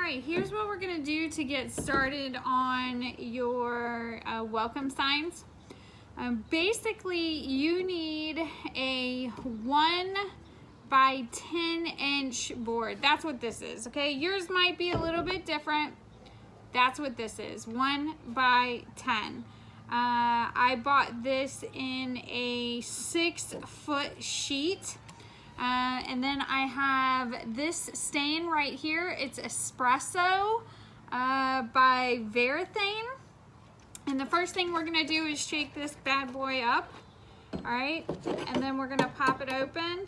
right, here's what we're gonna do to get started on your welcome signs. Basically, you need a 1 by 10-inch board. That's what this is, okay? Yours might be a little bit different. That's what this is, 1 by 10. I bought this in a 6-foot sheet. And then I have this stain right here. It's Espresso by Varathane. And the first thing we're gonna do is shake this bad boy up. All right, and then we're gonna pop it open.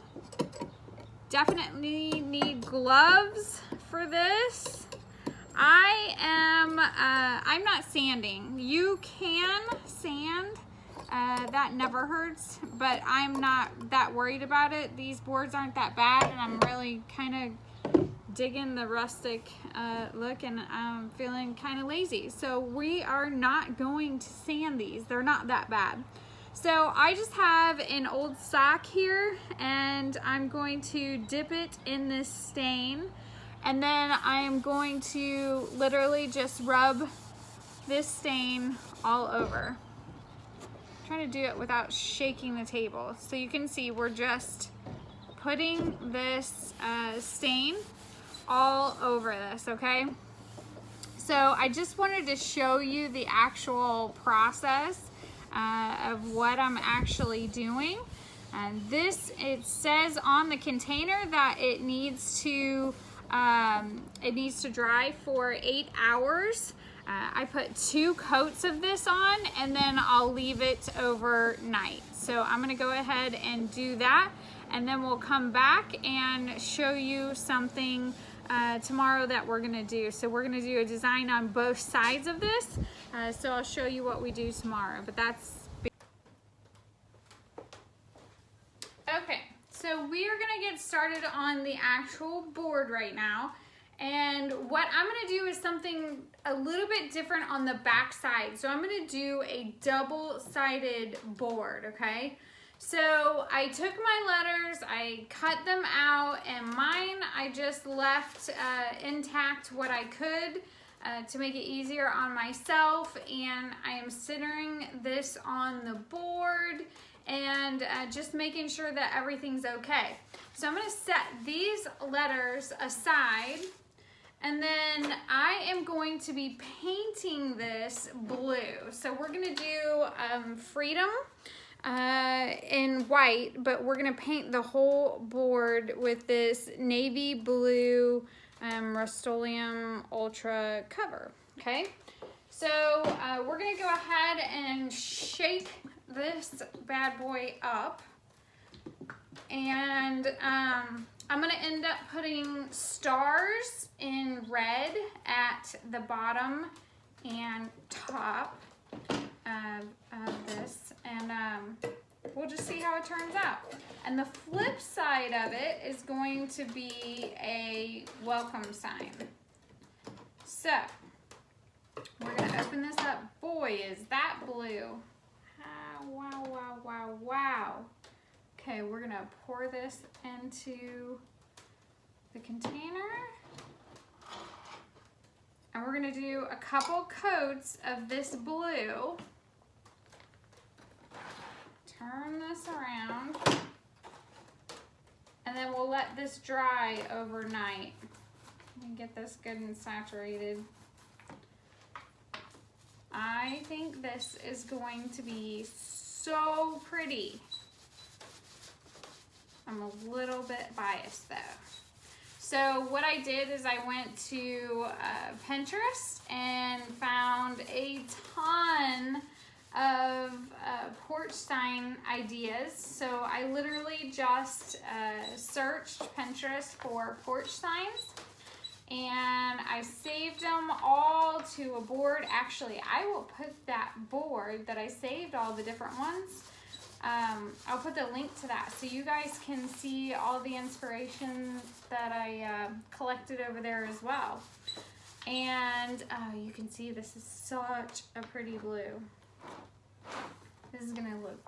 Definitely need gloves for this. I'm not sanding. You can sand. That never hurts, but I'm not that worried about it. These boards aren't that bad, and I'm really kind of digging the rustic look, and I'm feeling kind of lazy. So we are not going to sand these. They're not that bad. So I just have an old sock here, and I'm going to dip it in this stain, and then I am going to literally just rub this stain all over. Trying to do it without shaking the table. So you can see we're just putting this stain all over this, okay? So I just wanted to show you the actual process of what I'm actually doing. And this, it says on the container that it needs to dry for 8 hours. I put 2 coats of this on, and then I'll leave it overnight. So I'm gonna go ahead and do that, and then we'll come back and show you something tomorrow that we're gonna do. So we're gonna do a design on both sides of this. So I'll show you what we do tomorrow, but that's okay. So we are gonna get started on the actual board right now. And what I'm gonna do is something a little bit different on the back side. So I'm gonna do a double-sided board, okay? So I took my letters, I cut them out, and mine I just left intact what I could to make it easier on myself. And I am centering this on the board and just making sure that everything's okay. So I'm gonna set these letters aside, and then I am going to be painting this blue. So we're gonna do Freedom in white, but we're gonna paint the whole board with this navy blue Rust-Oleum Ultra cover, okay? So we're gonna go ahead and shake this bad boy up, and I'm gonna end up putting stars in red at the bottom and top of this, and we'll just see how it turns out. And the flip side of it is going to be a welcome sign. So we're gonna open this up. Boy, is that blue. Wow, wow, wow, wow. Okay, we're gonna pour this into the container, and we're gonna do a couple coats of this blue. Turn this around, and then we'll let this dry overnight. Let me get this good and saturated. I think this is going to be so pretty. I'm a little bit biased though. So what I did is I went to Pinterest and found a ton of porch sign ideas. So I literally just searched Pinterest for porch signs, and I saved them all to a board. Actually, I will put that board that I saved all the different ones, I'll put the link to that so you guys can see all the inspiration that I collected over there as well. And you can see this is such a pretty blue. This is gonna look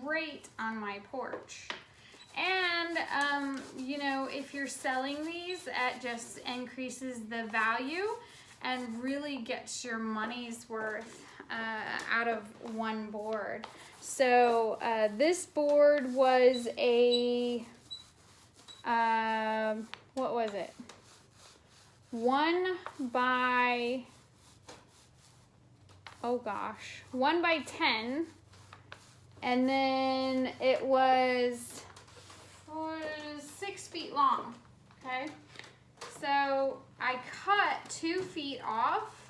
great on my porch. And, you know, if you're selling these, it just increases the value and really gets your money's worth out of one board. So this board was a, what was it? 1 by 10, and then it was 6 feet long. Okay, so I cut 2 feet off,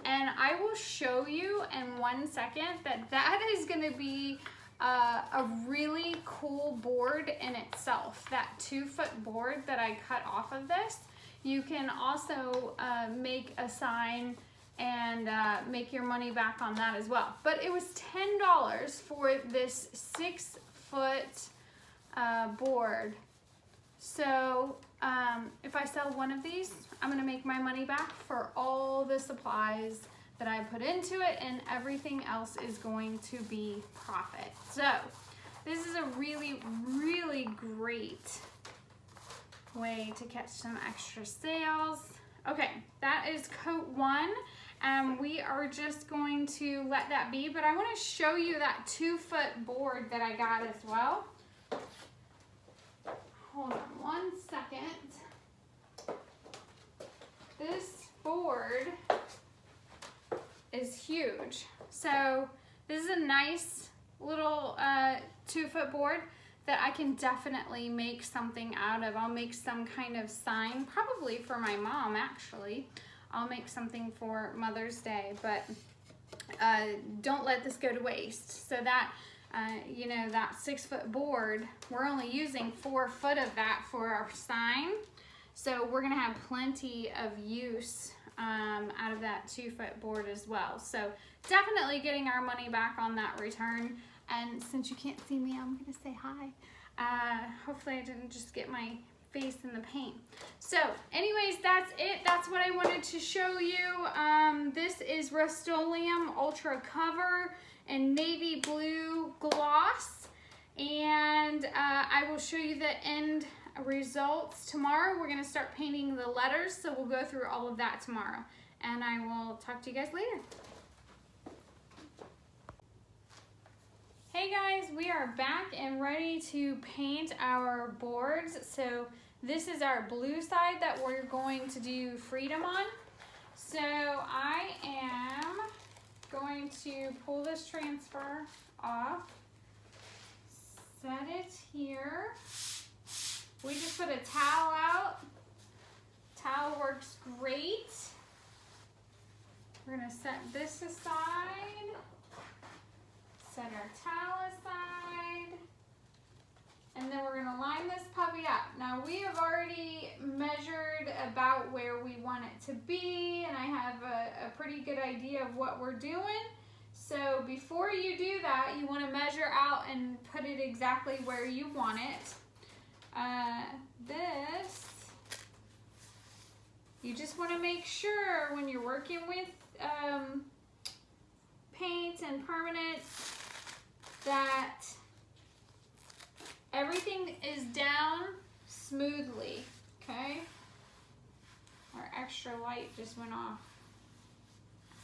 and I will show you in 1 second that is going to be a really cool board in itself. That 2-foot board that I cut off of this. You can also make a sign and make your money back on that as well. But it was $10 for this 6-foot board. So if I sell one of these, I'm gonna make my money back for all the supplies that I put into it, and everything else is going to be profit. So this is a really, really great way to catch some extra sales. Okay, that is coat 1. We are just going to let that be, but I want to show you that 2-foot board that I got as well. Hold on 1 second. This board is huge. So this is a nice little 2-foot board that I can definitely make something out of. I'll make some kind of sign, probably for my mom actually. I'll make something for Mother's Day, but don't let this go to waste. So that, you know, that 6-foot board, we're only using 4 foot of that for our sign. So we're gonna have plenty of use out of that 2-foot board as well. So definitely getting our money back on that return. And since you can't see me, I'm gonna say hi. Hopefully I didn't just get my face in the paint. So anyways, that's it. That's what I wanted to show you. This is Rust-Oleum Ultra Cover and navy blue gloss. And I will show you the end results tomorrow. We're gonna start painting the letters, so we'll go through all of that tomorrow. And I will talk to you guys later. Hey guys, we are back and ready to paint our boards. So this is our blue side that we're going to do Freedom on. So I am going to pull this transfer off, set it here. We just put a towel out. Towel works great. We're gonna set this aside. Set our towel aside, and then we're gonna line this puppy up. Now we have already measured about where we want it to be, and I have a pretty good idea of what we're doing. So before you do that, you wanna measure out and put it exactly where you want it. You just wanna make sure when you're working with paint and permanent that everything is down smoothly, okay? Our extra light just went off.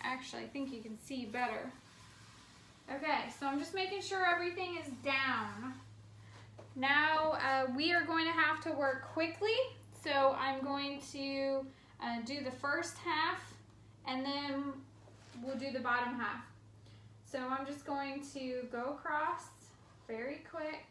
Actually, I think you can see better. Okay, so I'm just making sure everything is down. Now, we are going to have to work quickly, so I'm going to do the first half, and then we'll do the bottom half. So I'm just going to go across very quick.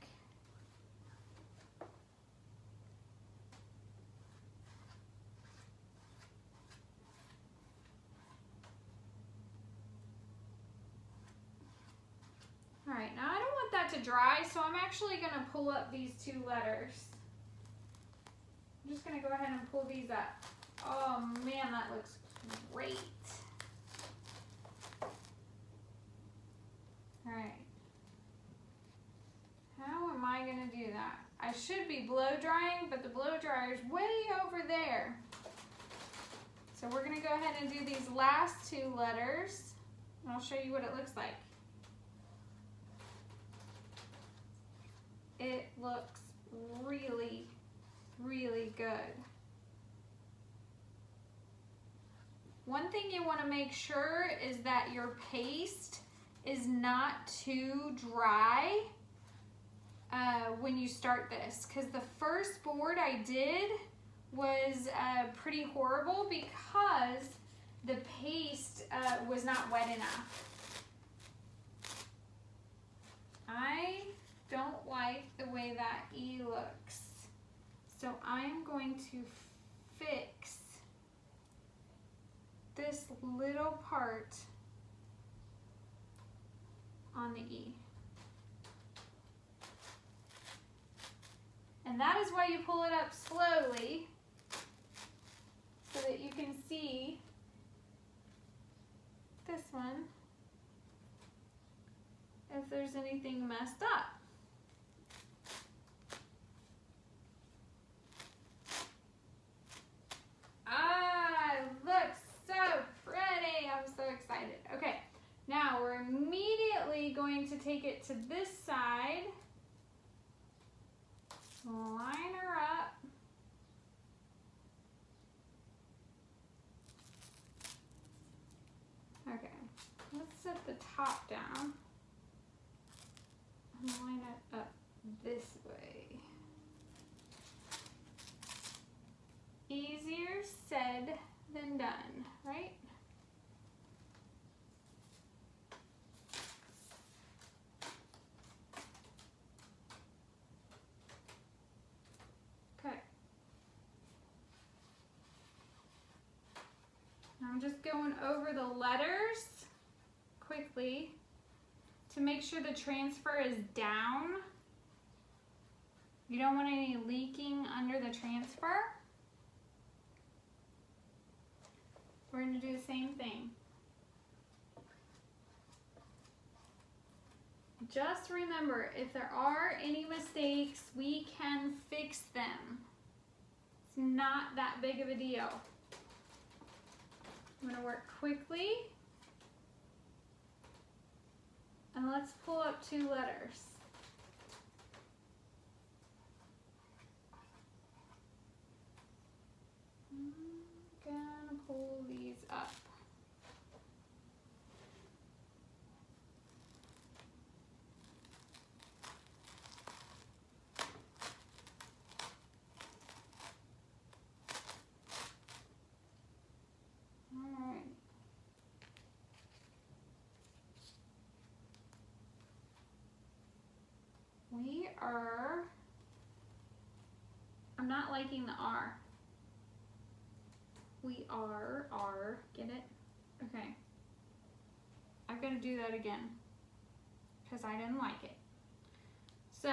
All right, now I don't want that to dry, so I'm actually gonna pull up these 2 letters. I'm just gonna go ahead and pull these up. Oh man, that looks great. All right. How am I gonna do that? I should be blow drying, but the blow dryer is way over there. So we're gonna go ahead and do these last 2 letters, and I'll show you what it looks like. It looks really, really good. One thing you want to make sure is that your paste is not too dry when you start this, because the first board I did was pretty horrible because the paste was not wet enough. I don't like the way that E looks, so I'm going to fix this little part on the E. And that is why you pull it up slowly, so that you can see this one if there's anything messed up. Ah, it looks so pretty. I'm so excited. Okay, now we're immediately going to take it to this side, line her up. Okay, let's set the top down and line it up this way. Easier said than done, right? Okay. I'm just going over the letters quickly to make sure the transfer is down. You don't want any leaking under the transfer. We're going to do the same thing. Just remember, if there are any mistakes, we can fix them. It's not that big of a deal. I'm going to work quickly. And let's pull up 2 letters. I'm gonna pull these up. All right. We are, I'm not liking the R. We are, get it? Okay. I'm gonna do that again because I didn't like it. So,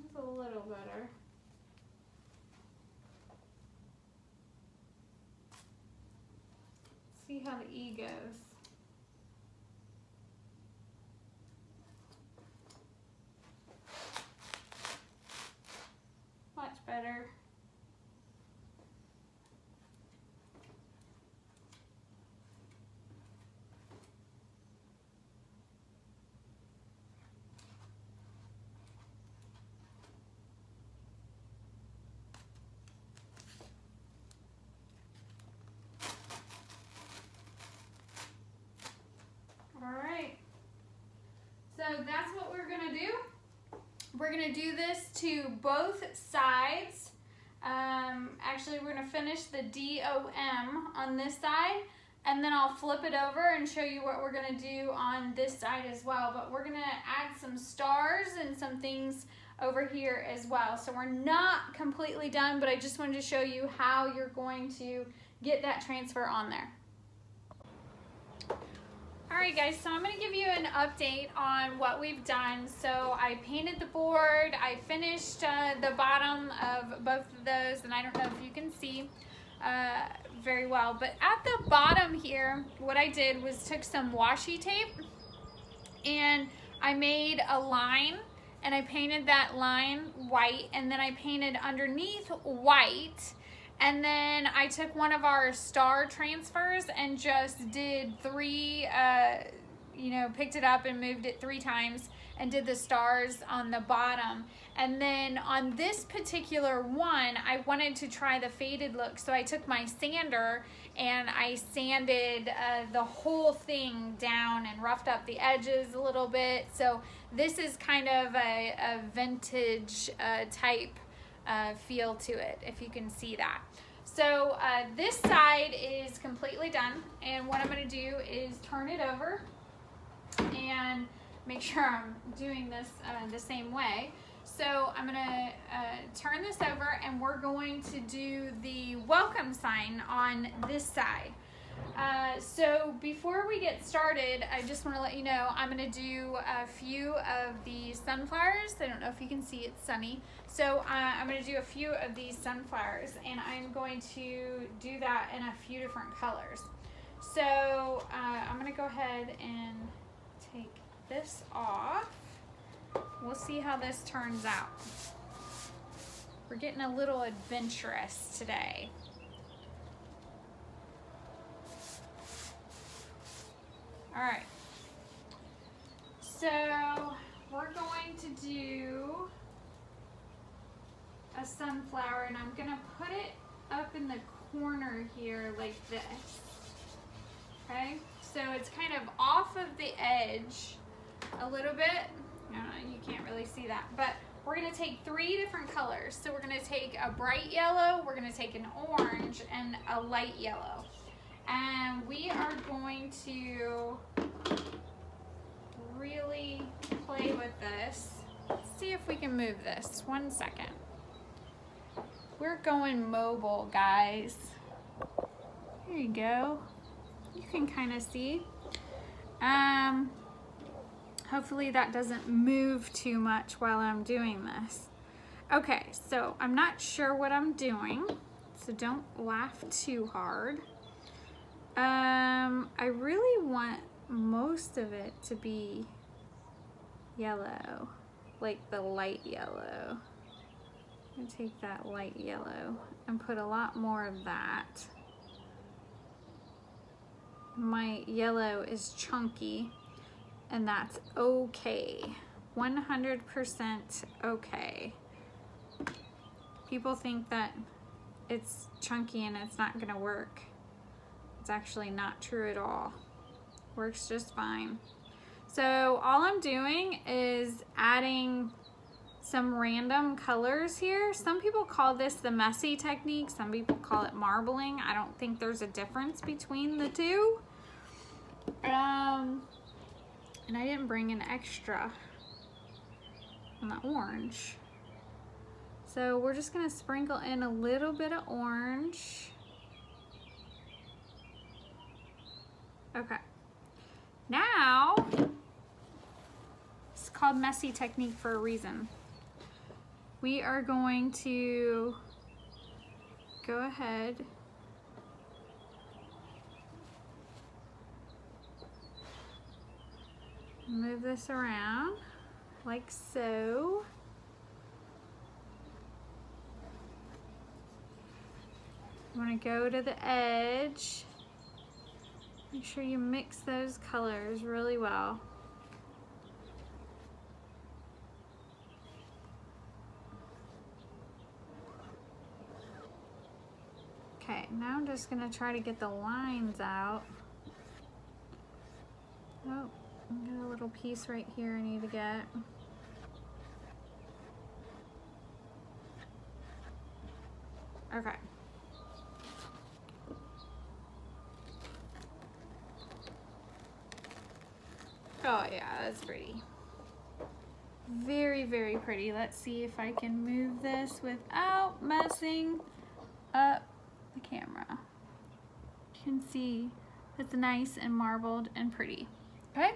that's a little better. See how the E goes. Much better. All right. So that's what we're gonna do. We're gonna do this to both sides. Actually, we're gonna finish the DOM on this side, and then I'll flip it over and show you what we're gonna do on this side as well. But we're gonna add some stars and some things over here as well. So we're not completely done, but I just wanted to show you how you're going to get that transfer on there. Alright guys, so I'm going to give you an update on what we've done. So I painted the board, I finished the bottom of both of those, and I don't know if you can see very well, but at the bottom here, what I did was took some washi tape and I made a line, and I painted that line white, and then I painted underneath white, And then I took one of our star transfers and just did three, you know, picked it up and moved it 3 times and did the stars on the bottom. And then on this particular one, I wanted to try the faded look. So I took my sander and I sanded the whole thing down and roughed up the edges a little bit. So this is kind of a vintage type feel to it, if you can see that. So this side is completely done, and what I'm going to do is turn it over and make sure I'm doing this the same way. So I'm going to turn this over, and we're going to do the welcome sign on this side. So before we get started, I just want to let you know I'm going to do a few of the sunflowers. I don't know if you can see, it's sunny. So I'm going to do a few of these sunflowers, and I'm going to do that in a few different colors. So I'm going to go ahead and take this off. We'll see how this turns out. We're getting a little adventurous today. All right, so we're going to do a sunflower, and I'm gonna put it up in the corner here like this, okay? So it's kind of off of the edge a little bit. You can't really see that, but we're gonna take 3 different colors. So we're gonna take a bright yellow, we're gonna take an orange, and a light yellow. And we are going to really play with this. Let's see if we can move this. 1 second. We're going mobile, guys. Here you go. You can kind of see. Hopefully that doesn't move too much while I'm doing this. Okay, so I'm not sure what I'm doing, so don't laugh too hard. I really want most of it to be yellow, like the light yellow. I'm gonna take that light yellow and put a lot more of that. My yellow is chunky, and that's okay. 100% okay. People think that it's chunky and it's not gonna work. It's actually not true at all. Works just fine. So all I'm doing is adding some random colors here. Some people call this the messy technique. Some people call it marbling. I don't think there's a difference between the two. And I didn't bring an extra on the orange. So we're just gonna sprinkle in a little bit of orange. Okay, now, it's called messy technique for a reason. We are going to go ahead and move this around like so. You want to go to the edge. Make sure you mix those colors really well. Okay, now I'm just gonna try to get the lines out. Oh, I got a little piece right here I need to get. Okay. Oh yeah, that's pretty. Very, very pretty. Let's see if I can move this without messing up the camera. You can see it's nice and marbled and pretty. Okay,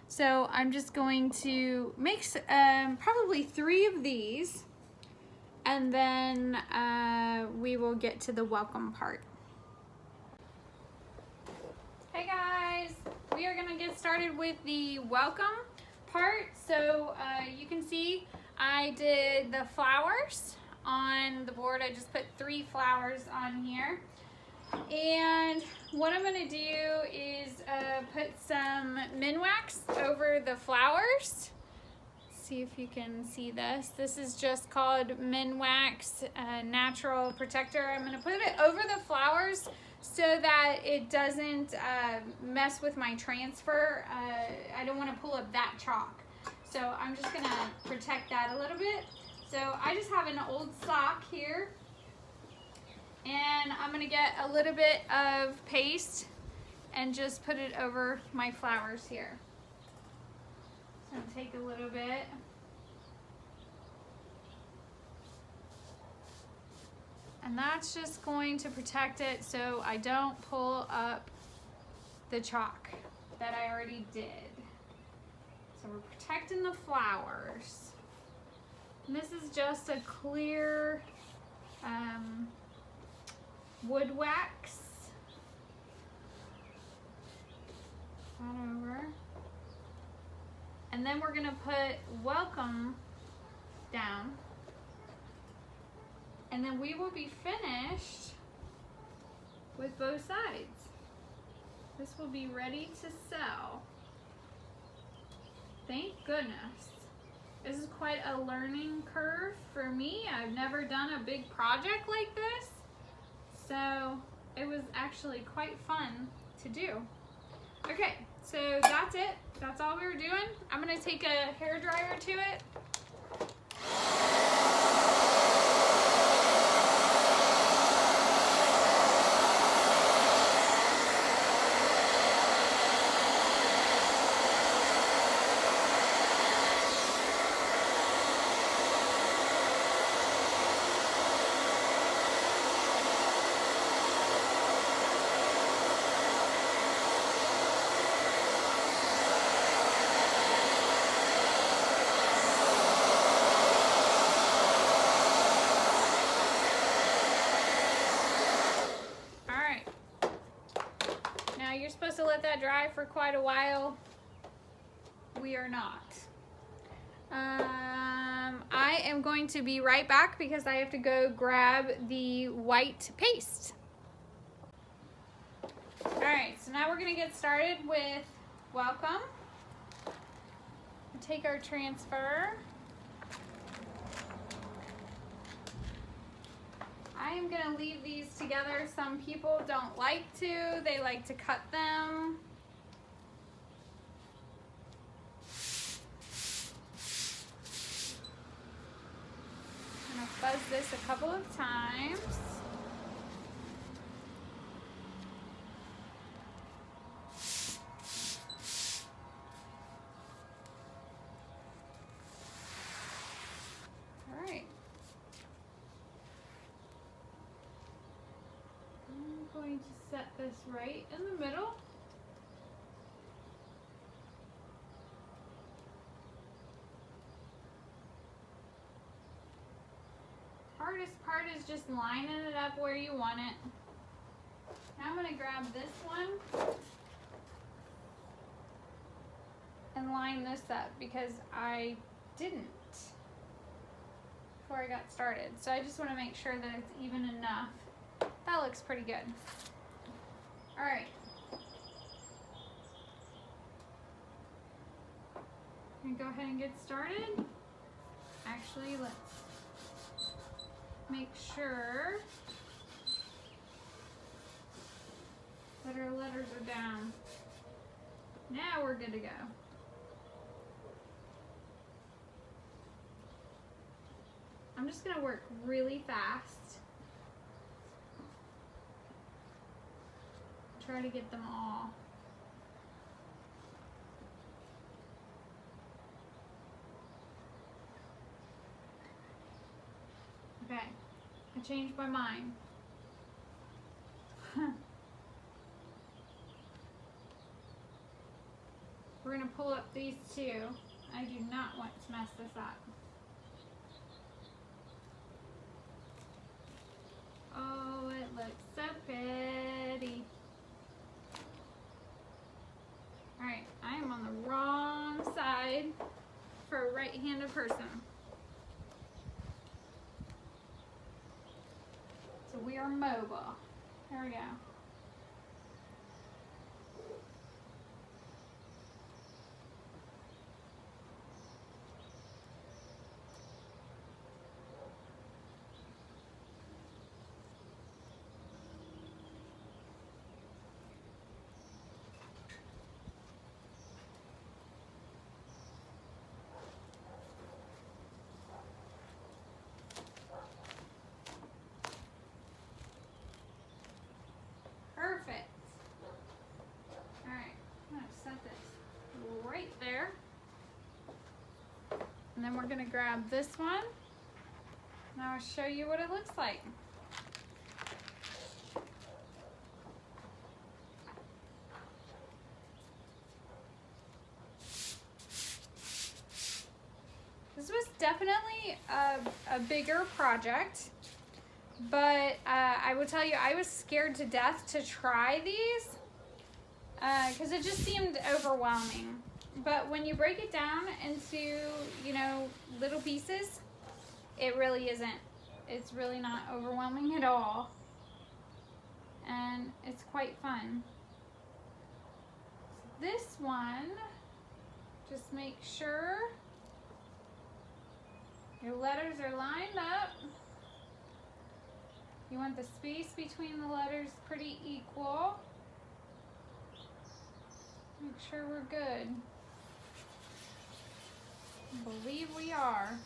so I'm just going to mix probably 3 of these, and then we will get to the welcome part. Hey guys, we are gonna get started with the welcome part. So you can see I did the flowers on the board. I just put 3 flowers on here. And what I'm gonna do is put some Minwax over the flowers. See if you can see this. This is just called Minwax Natural Protector. I'm gonna put it over the flowers so that it doesn't mess with my transfer. I don't want to pull up that chalk. So I'm just gonna protect that a little bit. So I just have an old sock here, and I'm gonna get a little bit of paste and just put it over my flowers here. So I'm gonna take a little bit. And that's just going to protect it so I don't pull up the chalk that I already did. So we're protecting the flowers. And this is just a clear wood wax. That over. And then we're gonna put welcome down. And then we will be finished with both sides. This will be ready to sell. Thank goodness. This is quite a learning curve for me. I've never done a big project like this. So it was actually quite fun to do. Okay, so that's it. That's all we were doing. I'm gonna take a hairdryer to it. You're supposed to let that dry for quite a while. We are not. I am going to be right back because I have to go grab the white paste. Alright, so now we're going to get started with welcome. Take our transfer. I am going to leave these together. Some people don't like to. They like to cut them. I'm going to fuzz this a couple of times. Going to set this right in the middle. Hardest part is just lining it up where you want it. Now I'm going to grab this one and line this up because I didn't before I got started. So I just want to make sure that it's even enough. That looks pretty good. All right. I'm gonna go ahead and get started. Actually, let's make sure that our letters are down. Now we're good to go. I'm just gonna work really fast. Try to get them all. Okay, I changed my mind. We're gonna pull up these two. I do not want to mess this up. Oh, it looks so pretty. Alright, I am on the wrong side for a right-handed person. we are mobile. There we go. Perfect. All right, I'm gonna set this right there. And then we're gonna grab this one and I'll show you what it looks like. This was definitely a bigger project. But I will tell you, I was scared to death to try these because it just seemed overwhelming. But when you break it down into, you know, little pieces, it really isn't. It's really not overwhelming at all. And it's quite fun. This one, just make sure your letters are lined up. You want the space between the letters pretty equal. Make sure we're good. I believe we are.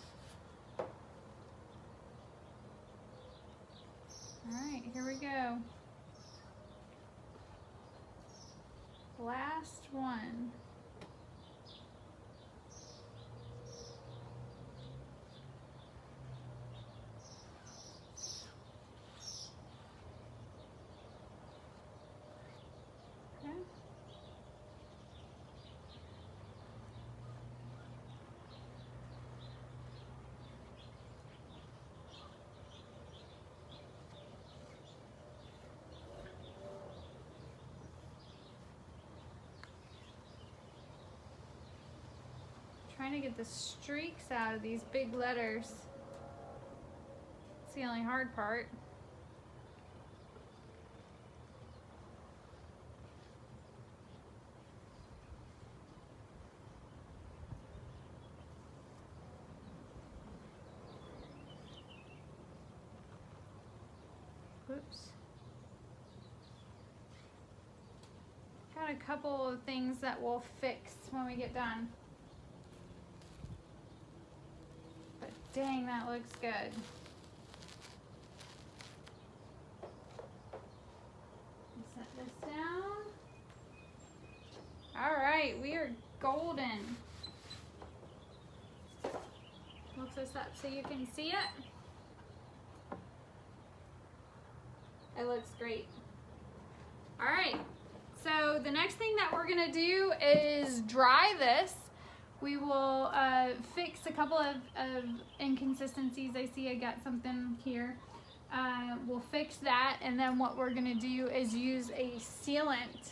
Alright, here we go. Last one. Trying to get the streaks out of these big letters. It's the only hard part. Whoops. Got a couple of things that we'll fix when we get done. Dang, that looks good. Set this down. All right, we are golden. Lift this up so you can see it. It looks great. All right, so the next thing that we're gonna do is dry this. We will fix a couple of inconsistencies. I see I got something here. We'll fix that, and then what we're gonna do is use a sealant.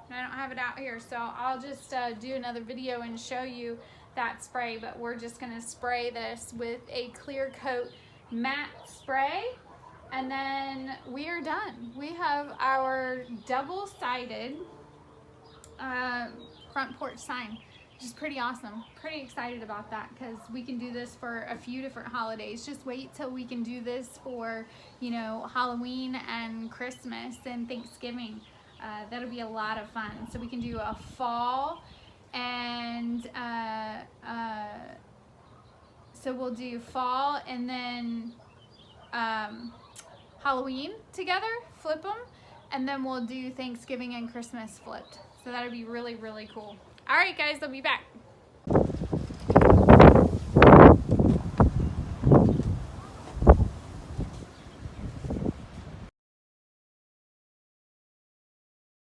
I don't have it out here, so I'll just do another video and show you that spray, but we're just gonna spray this with a clear coat matte spray, and then we are done. We have our double-sided front porch sign, which is pretty awesome. Pretty excited about that because we can do this for a few different holidays. Just wait till we can do this for, you know, Halloween and Christmas and Thanksgiving. That'll be a lot of fun. So we can do a fall and so we'll do fall and then Halloween together, flip them, and then we'll do Thanksgiving and Christmas flipped. So that'll be really, really cool. All right, guys, I'll be back.